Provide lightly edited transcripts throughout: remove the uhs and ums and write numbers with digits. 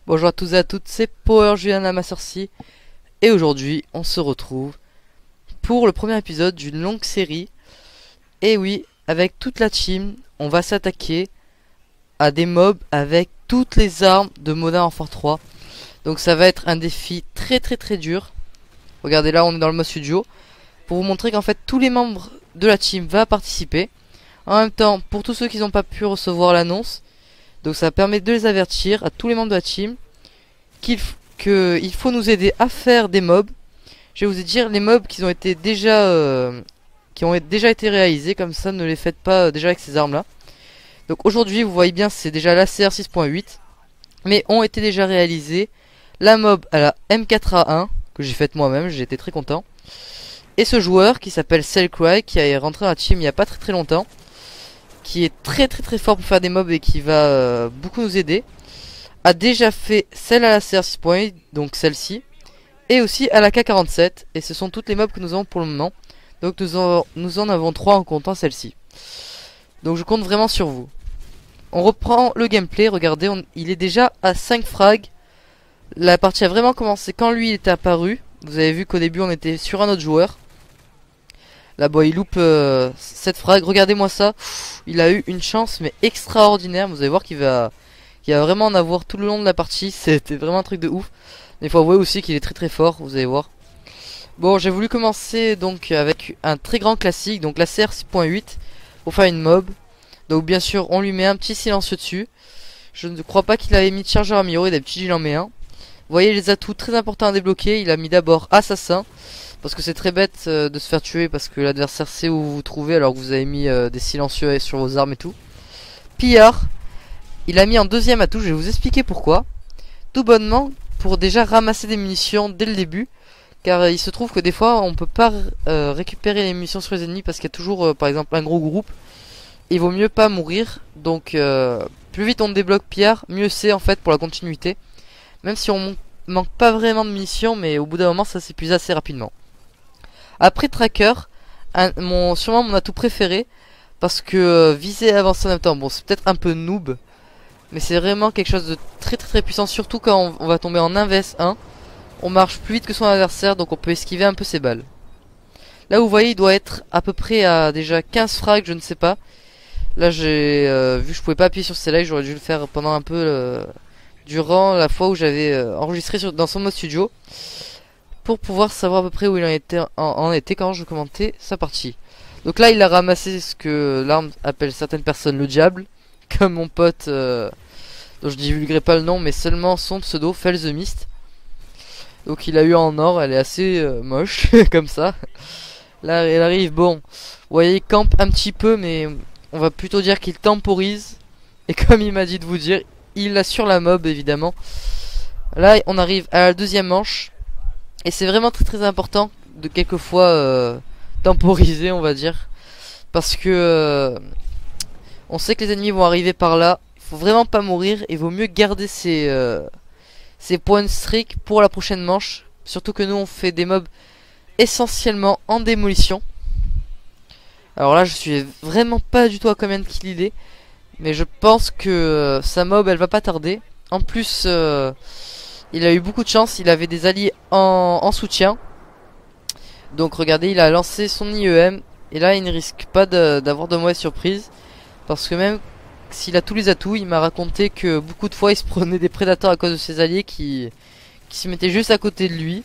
Bonjour à tous et à toutes, c'est Power Juliana ma sorcier et aujourd'hui on se retrouve pour le premier épisode d'une longue série. Et oui, avec toute la team, on va s'attaquer à des mobs avec toutes les armes de Modern Warfare 3. Donc ça va être un défi très dur. Regardez, là on est dans le mode studio pour vous montrer qu'en fait tous les membres de la team vont participer. En même temps, pour tous ceux qui n'ont pas pu recevoir l'annonce, donc ça permet de les avertir à tous les membres de la team qu'il faut nous aider à faire des mobs. Je vais vous dire les mobs qui ont été déjà été réalisés, comme ça ne les faites pas déjà avec ces armes là. Donc aujourd'hui vous voyez bien, c'est déjà l'ACR 6.8, mais ont été déjà réalisés la mob à la M4A1 que j'ai faite moi-même, j'ai été très content. Et ce joueur qui s'appelle Cellcry, qui est rentré dans la team il n'y a pas très longtemps, qui est très fort pour faire des mobs et qui va beaucoup nous aider, a déjà fait celle à la CR 6.8, donc celle-ci, et aussi à la K47, et ce sont toutes les mobs que nous avons pour le moment. Donc nous en avons 3 en comptant celle-ci. Donc je compte vraiment sur vous. On reprend le gameplay, regardez, il est déjà à 5 frags. La partie a vraiment commencé quand lui était apparu. Vous avez vu qu'au début on était sur un autre joueur. Là bon, il loupe 7 frags, regardez-moi ça. Il a eu une chance mais extraordinaire. Vous allez voir qu'il va vraiment en avoir tout le long de la partie. C'était vraiment un truc de ouf. Mais il faut avouer aussi qu'il est très fort, vous allez voir. Bon, j'ai voulu commencer donc avec un très grand classique, donc la CR 6.8, pour faire une mob. Donc bien sûr on lui met un petit silencieux dessus. Je ne crois pas qu'il avait mis de chargeur amiro, et d'habitude il en met un. Vous voyez les atouts très importants à débloquer. Il a mis d'abord assassin, parce que c'est très bête de se faire tuer parce que l'adversaire sait où vous vous trouvez alors que vous avez mis des silencieux sur vos armes et tout. Pillard, il a mis en deuxième atout, je vais vous expliquer pourquoi. Tout bonnement pour déjà ramasser des munitions dès le début, car il se trouve que des fois on peut pas récupérer les munitions sur les ennemis parce qu'il y a toujours par exemple un gros groupe. Il vaut mieux pas mourir, donc plus vite on débloque Pillard, mieux c'est en fait pour la continuité. Même si on manque pas vraiment de munitions, mais au bout d'un moment ça s'épuise assez rapidement. Après Tracker, sûrement mon atout préféré, parce que viser et avancer en même temps, bon c'est peut-être un peu noob, mais c'est vraiment quelque chose de très puissant, surtout quand on va tomber en 1 vs 1. On marche plus vite que son adversaire, donc on peut esquiver un peu ses balles. Là vous voyez il doit être à peu près à déjà 15 frags, je ne sais pas. Là j'ai vu que je pouvais pas appuyer sur celle-là, j'aurais dû le faire pendant un peu durant la fois où j'avais enregistré dans son mode studio, pour pouvoir savoir à peu près où il en était quand je commentais sa partie. Donc là il a ramassé ce que l'arme appelle certaines personnes le diable, comme mon pote dont je divulguerai pas le nom mais seulement son pseudo, Fel the Mist. Donc il a eu en or, elle est assez moche comme ça. Là elle arrive, bon, vous voyez il campe un petit peu, mais on va plutôt dire qu'il temporise. Et comme il m'a dit de vous dire, il a sur la mob évidemment. Là on arrive à la deuxième manche, et c'est vraiment très important de quelquefois temporiser, on va dire, parce que on sait que les ennemis vont arriver par là. Il faut vraiment pas mourir, il vaut mieux garder ses points de streak pour la prochaine manche. Surtout que nous on fait des mobs essentiellement en démolition. Alors là je suis vraiment pas du tout à combien de kills il est, mais je pense que sa mob elle va pas tarder. En plus il a eu beaucoup de chance, il avait des alliés en soutien. Donc regardez, il a lancé son IEM, et là il ne risque pas d'avoir de mauvaises surprises, parce que même s'il a tous les atouts, il m'a raconté que beaucoup de fois il se prenait des prédateurs à cause de ses alliés qui se mettaient juste à côté de lui.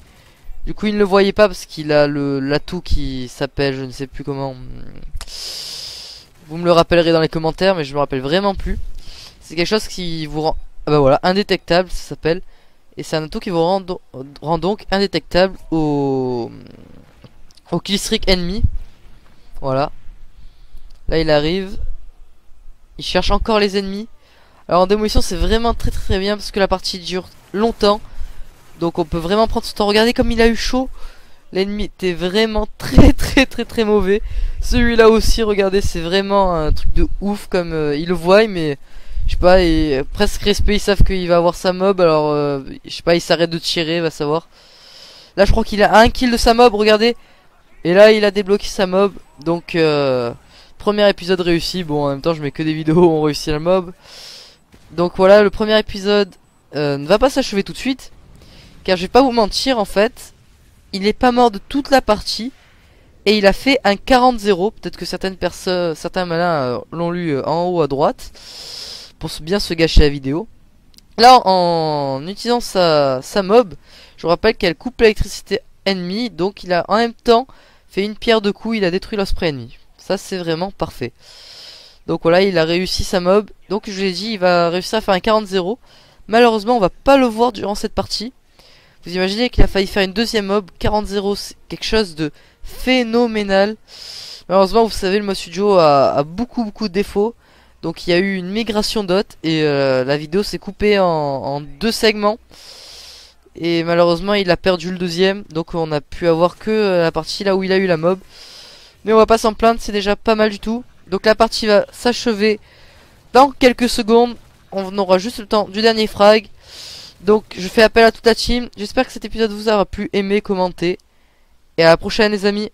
Du coup il ne le voyait pas parce qu'il a l'atout qui s'appelle, je ne sais plus comment. Vous me le rappellerez dans les commentaires, mais je me rappelle vraiment plus. C'est quelque chose qui vous rend, ah bah voilà, indétectable, ça s'appelle. Et c'est un atout qui vous rend donc indétectable au killstreak ennemi. Voilà. Là il arrive, il cherche encore les ennemis. Alors en démolition c'est vraiment très bien, parce que la partie dure longtemps, donc on peut vraiment prendre son temps. Regardez comme il a eu chaud. L'ennemi était vraiment très mauvais. Celui-là aussi, regardez, c'est vraiment un truc de ouf, comme il le voit, mais je sais pas, et presque respect, ils savent qu'il va avoir sa mob, alors je sais pas, il s'arrête de tirer, va savoir. Là je crois qu'il a un kill de sa mob, regardez. Et là il a débloqué sa mob. Donc premier épisode réussi. Bon, en même temps je mets que des vidéos où on réussit la mob. Donc voilà, le premier épisode ne va pas s'achever tout de suite. Car je vais pas vous mentir, en fait, il est pas mort de toute la partie. Et il a fait un 40-0. Peut-être que certaines personnes, certains malins l'ont lu en haut à droite. Pour bien se gâcher la vidéo. Là, en utilisant sa mob, je vous rappelle qu'elle coupe l'électricité ennemie. Donc il a en même temps fait une pierre de coups. Il a détruit l'osprey ennemi. Ça, c'est vraiment parfait. Donc voilà, il a réussi sa mob. Donc je vous l'ai dit, il va réussir à faire un 40-0. Malheureusement, on va pas le voir durant cette partie. Vous imaginez qu'il a failli faire une deuxième mob. 40-0, c'est quelque chose de phénoménal. Malheureusement, vous savez, le mode studio a beaucoup de défauts. Donc il y a eu une migration d'hôtes et la vidéo s'est coupée en deux segments. Et malheureusement, il a perdu le deuxième. Donc on a pu avoir que la partie là où il a eu la mob. Mais on va pas s'en plaindre, c'est déjà pas mal du tout. Donc la partie va s'achever dans quelques secondes. On aura juste le temps du dernier frag. Donc je fais appel à toute la team. J'espère que cet épisode vous aura plu, aimé, commenté. Et à la prochaine les amis.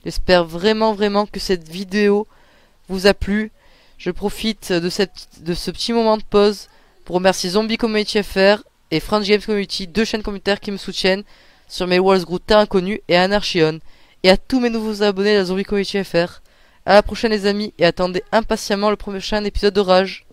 J'espère vraiment que cette vidéo vous a plu. Je profite de ce petit moment de pause pour remercier Zombie Community FR et France Games Community, deux chaînes communautaires qui me soutiennent sur mes Worlds Group Terre Inconnue et Anarchion. Et à tous mes nouveaux abonnés de la Zombie Community FR. À la prochaine les amis et attendez impatiemment le prochain épisode de Rage.